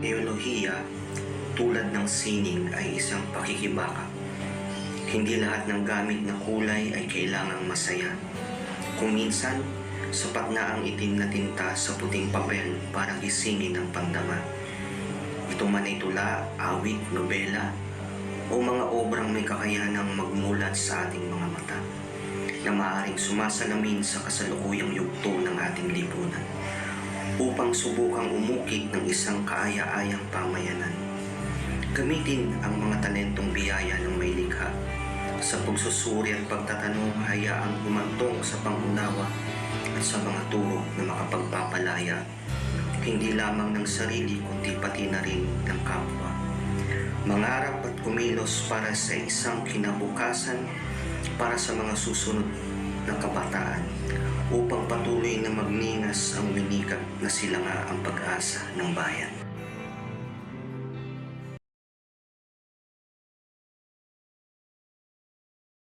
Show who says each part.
Speaker 1: teolohiya tulad ng sining ay isang pakikibaka. Hindi lahat ng gamit na kulay ay kailangang masaya. Kung minsan, sapat na ang itim na tinta sa puting papel para gisingin ang pandama. Ito man ay tula, awit, nobela, o mga obrang may kakayanang magmulat sa ating mga mata na maaaring sumasalamin sa kasalukuyang yugto ng ating lipunan upang subukang umukit ng isang kaaya-ayang pamayanan. Gamitin ang mga talentong biyaya ng may likha sa pagsusuri at pagtatanong, hayaang humantong sa pangunawa at sa mga turo na makapagpapalaya hindi lamang ng sarili kundi pati na rin ng kapwa. Mangarap at kumilos para sa isang kinabukasan para sa mga susunod na kabataan upang patuloy na magningas ang winikat na sila nga ang pag-asa ng bayan.